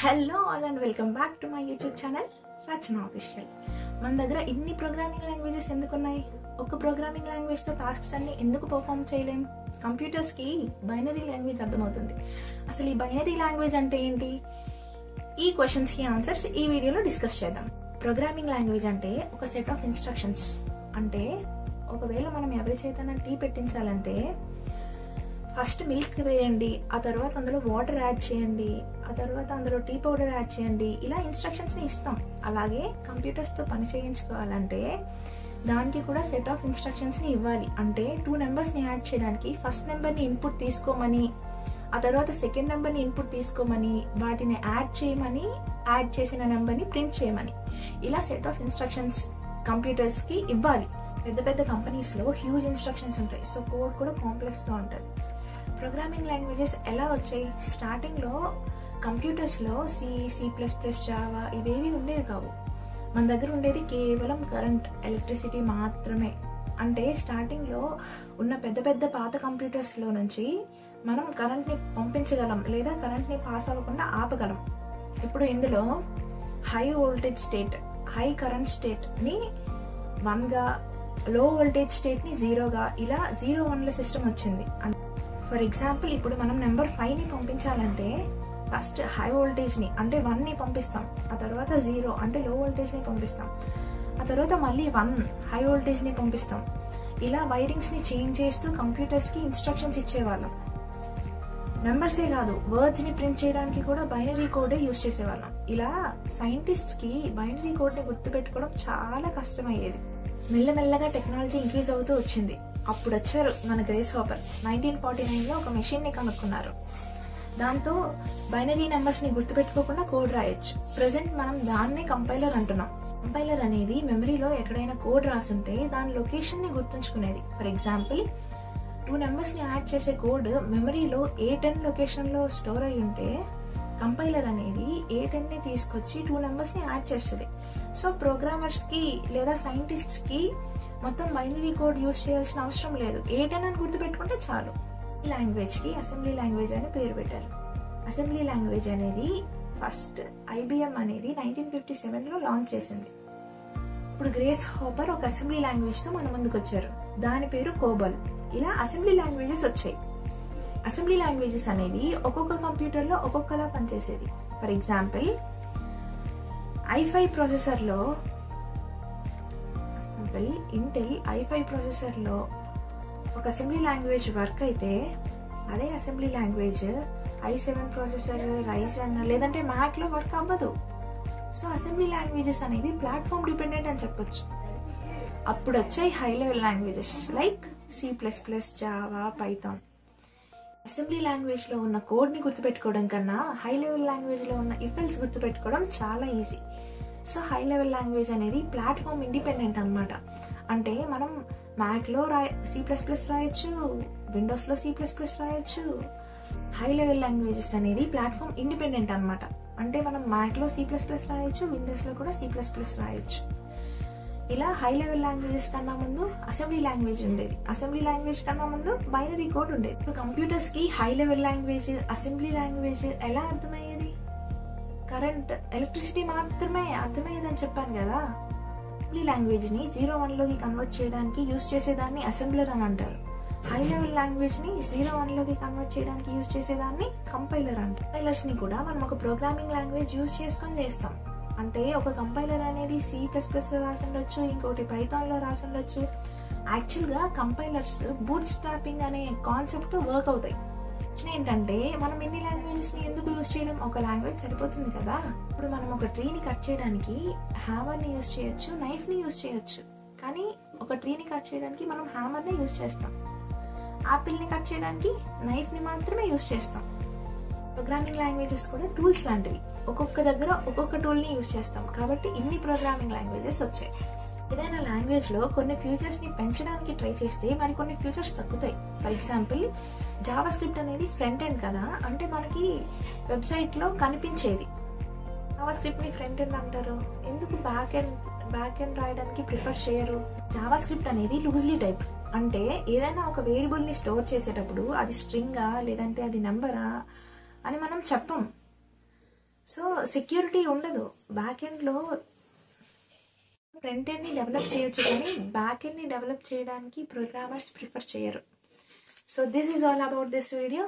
Hello all and welcome back to my YouTube channel Rachana official. మన దగ్గర ఇన్ని programming languages ఎందుకు ఉన్నాయి? ఒక ప్రోగ్రామింగ్ లాంగ్వేజ్తో టాస్క్స్ అన్ని ఎందుకు పర్ఫామ్ చేయలేం? కంప్యూటర్స్కి బైనరీ లాంగ్వేజ్ అర్థమవుతుంది. అసలు ఈ బైనరీ లాంగ్వేజ్ అంటే ఏంటి? ఈ క్వశ్చన్స్కి ఆన్సర్స్ ఈ వీడియోలో డిస్కస్ చేద్దాం. ప్రోగ్రామింగ్ లాంగ్వేజ్ అంటే ఒక సెట్ ఆఫ్ ఇన్స్ట్రక్షన్స్. అంటే ఒకవేళ మనం ఎవరి చేతన టీ పెట్టించాలంటే ఫస్ట్ మిల్క్ వేయండి, ఆ తర్వాత అందులో వాటర్ యాడ్ చేయండి, ఆ తర్వాత అందులో టీ పౌడర్ యాడ్ చేయండి, ఇలా ఇన్స్ట్రక్షన్స్ని ఇస్తాం. అలాగే కంప్యూటర్స్తో పని చేయించుకోవాలంటే దానికి కూడా సెట్ ఆఫ్ ఇన్స్ట్రక్షన్స్ని ఇవ్వాలి. అంటే 2 నెంబర్స్ని యాడ్ చేయడానికి ఫస్ట్ నెంబర్ని ఇన్పుట్ తీసుకోమని, ఆ తర్వాత సెకండ్ నెంబర్ని ఇన్పుట్ తీసుకోమని, వాటిని యాడ్ చేయమని, యాడ్ చేసిన నెంబర్ని ప్రింట్ చేయమని, ఇలా సెట్ ఆఫ్ ఇన్స్ట్రక్షన్స్ కంప్యూటర్స్కి ఇవ్వాలి. పెద్ద పెద్ద కంపెనీస్లో హ్యూజ్ ఇన్స్ట్రక్షన్స్ ఉంటాయి. సో కోడ్ కూడా కాంప్లెక్స్గా ఉంటుంది. ప్రోగ్రామింగ్ లాంగ్వేజెస్ ఎలా వచ్చాయి? స్టార్టింగ్లో కంప్యూటర్స్లో C++, జావా ఇవేవి ఉండేవి కావు. మన దగ్గర ఉండేది కేవలం కరెంట్, ఎలక్ట్రిసిటీ మాత్రమే. అంటే స్టార్టింగ్లో ఉన్న పెద్ద పెద్ద పాత కంప్యూటర్స్లో నుంచి మనం కరెంట్ని పంపించగలం లేదా కరెంట్ని పాస్ అవ్వకుండా ఆపగలం. ఇప్పుడు ఇందులో high voltage state, high current స్టేట్ని 1గా, లో వోల్టేజ్ స్టేట్ని 0గా, ఇలా 0-1ల సిస్టమ్ వచ్చింది. ఫర్ ఎగ్జాంపుల్ ఇప్పుడు మనం నెంబర్ 5ని పంపించాలంటే ఫస్ట్ హై వోల్టేజ్ని అంటే 1ని పంపిస్తాం, ఆ తర్వాత 0 అంటే లో వోల్టేజ్ని పంపిస్తాం, ఆ తర్వాత మళ్ళీ 1 హై వోల్టేజ్ని పంపిస్తాం. ఇలా వైరింగ్స్ని చేంజ్ చేస్తూ కంప్యూటర్స్కి ఇన్స్ట్రక్షన్స్ ఇచ్చేవాళ్ళం. నెంబర్సే కాదు, వర్డ్స్ని ప్రింట్ చేయడానికి కూడా బైనరీ కోడే యూజ్ చేసేవాళ్ళం. ఇలా సైంటిస్ట్స్కి బైనరీ కోడ్ని గుర్తుపెట్టుకోవడం చాలా కష్టమయ్యేది. మెల్లమెల్లగా టెక్నాలజీ ఇంక్రీజ్ అవుతూ వచ్చింది. అప్పుడు వచ్చారు మన గ్రేస్ హాపర్. 1949లో ఒక మెషిన్ని కనుక్కున్నారు. దాంతో బైనరీ నెంబర్స్ని గుర్తుపెట్టుకోకుండా కోడ్ రాయొచ్చు. ప్రెసెంట్ మనం దాన్నే కంపైలర్ అంటున్నాం. కంపైలర్ అనేది మెమరీలో ఎక్కడైనా కోడ్ రాసుంటే దాని లొకేషన్ని గుర్తుంచుకునేది. ఫర్ ఎగ్జాంపుల్ 2 నెంబర్స్ని యాడ్ చేసే కోడ్ మెమరీలో A10 లొకేషన్లో స్టోర్ అయి ఉంటే కంపైలర్ అనేది A10ని తీసుకొచ్చి 2 నెంబర్స్ని యాడ్ చేస్తుంది. సో ప్రోగ్రామర్స్కి లేదా సైంటిస్ట్స్కి మొత్తం బైనరీ కోడ్ యూజ్ చేయాల్సిన అవసరం లేదు. A10 అని గుర్తుపెట్టుకుంటే చాలు. ఈ లాంగ్వేజ్కి అసెంబ్లీ లాంగ్వేజ్ అని పేరు పెట్టారు. అసెంబ్లీ లాంగ్వేజ్ అనేది ఫస్ట్ IBM అనేది 1957లో లాంచ్ చేసింది. ఇప్పుడు గ్రేస్ హాపర్ ఒక అసెంబ్లీ లాంగ్వేజ్తో మన ముందుకు వచ్చారు. దాని పేరు కోబల్. ఇలా అసెంబ్లీ లాంగ్వేజెస్ వచ్చాయి. అసెంబ్లీ లాంగ్వేజెస్ అనేవి ఒక్కొక్క కంప్యూటర్లో ఒక్కొక్కలా పనిచేసేది. ఫర్ ఎగ్జాంపుల్ i5 ప్రాసెసర్లో ఇంటెల్ i5 ప్రాసెసర్లో ఒక అసెంబ్లీ లాంగ్వేజ్ వర్క్ అయితే అదే assembly language i7 processor, Ryzen లేదంటే మ్యాక్లో వర్క్ అవ్వదు. సో అసెంబ్లీ లాంగ్వేజెస్ అనేవి ప్లాట్ఫామ్ డిపెండెంట్ అని చెప్పొచ్చు. అప్పుడు వచ్చాయి high level languages like C++, Java, Python. Assembly లాంగ్వేజ్లో ఉన్న కోడ్ని గుర్తుపెట్టుకోవడం కన్నా హై లెవెల్ లాంగ్వేజ్లో ఉన్న ఇఫెల్స్ గుర్తుపెట్టుకోవడం చాలా easy. So high level language అనేది ప్లాట్ఫామ్ ఇండిపెండెంట్ అనమాట. అంటే మనం మ్యాక్లో C++ రాయొచ్చు, విండోస్లో C++ రాయొచ్చు. హై లెవెల్ లాంగ్వేజెస్ అనేది ప్లాట్ఫామ్ ఇండిపెండెంట్ అనమాట. అంటే మనం మ్యాక్లో C++ రాయొచ్చు, విండోస్లో కూడా C++ రాయొచ్చు. ఇలా హై లెవెల్ లాంగ్వేజెస్ కన్నా ముందు అసెంబ్లీ లాంగ్వేజ్ ఉండేది. అసెంబ్లీ లాంగ్వేజ్ కన్నా ముందు బైనరీ కోడ్ ఉండేది. ఇప్పుడు కంప్యూటర్స్కి high level language, assembly language ఎలా అర్థమయ్యేది? కరెంట్, ఎలక్ట్రిసిటీ మాత్రమే అర్థమయ్యేదని చెప్పాను కదా. అసెంబ్లీ లాంగ్వేజ్ని 0-1లోకి కన్వర్ట్ చేయడానికి యూజ్ చేసేదాన్ని అసెంబ్లర్ అని అంటారు. హై లెవెల్ లాంగ్వేజ్ని 0-1లోకి కన్వర్ట్ చేయడానికి యూజ్ చేసేదాన్ని కంపైలర్ అంటారు. కంపైలర్స్ని కూడా మనం ఒక ప్రోగ్రామింగ్ లాంగ్వేజ్ యూజ్ చేసుకొని చేస్తాం. అంటే ఒక కంపైలర్ అనేది C++లో రాసుండొచ్చు, ఇంకోటి పైథాన్లో రాసుండొచ్చు. యాక్చువల్గా కంపైలర్స్ బూట్ స్ట్రాపింగ్ అనే కాన్సెప్ట్తో వర్క్ అవుతాయి. ఏంటంటే మనం ఎన్ని లాంగ్వేజెస్ని ఎందుకు యూజ్ చేయడం? ఒక లాంగ్వేజ్ సరిపోతుంది కదా. ఇప్పుడు మనం ఒక ట్రీని కట్ చేయడానికి హ్యామర్ని యూజ్ చేయొచ్చు, నైఫ్ని యూజ్ చేయొచ్చు. కానీ ఒక ట్రీని కట్ చేయడానికి మనం హ్యామర్ని యూజ్ చేస్తాం. యాపిల్ని కట్ చేయడానికి నైఫ్ని మాత్రమే యూజ్ చేస్తాం. ప్రోగ్రామింగ్ లాంగ్వేజెస్ కూడా టూల్స్ లాంటివి. ఒక్కొక్క దగ్గర ఒక్కొక్క టూల్ని యూజ్ చేస్తాం. కాబట్టి ఇన్ని ప్రోగ్రామింగ్ లాంగ్వేజెస్ వచ్చాయి. ఏదైనా లాంగ్వేజ్లో కొన్ని ఫ్యూచర్స్ని పెంచడానికి ట్రై చేస్తే మరికొన్ని ఫ్యూచర్స్ తగ్గుతాయి. ఫర్ ఎగ్జాంపుల్ జావా స్క్రిప్ట్ అనేది ఫ్రంట్ ఎండ్ కదా, అంటే మనకి వెబ్సైట్లో కనిపించేది. జావా స్క్రిప్ట్ని ఫ్రంట్ ఎండ్ అంటారు. ఎందుకు బ్యాక్ ఎండ్ రాయడానికి ప్రిఫర్ చేయరు? జావా స్క్రిప్ట్ అనేది లూజ్లీ టైప్. అంటే ఏదైనా ఒక వేరియబుల్ని స్టోర్ చేసేటప్పుడు అది స్ట్రింగా లేదంటే అది నెంబరా అని మనం చెప్పం. సో సెక్యూరిటీ ఉండదు. బ్యాక్ ఎండ్లో ఫ్రంట్ ఎండ్ని డెవలప్ చేయొచ్చు, కానీ బ్యాక్ ఎండ్ని డెవలప్ చేయడానికి ప్రోగ్రామర్స్ ప్రిఫర్ చేయరు. So this is all about this video.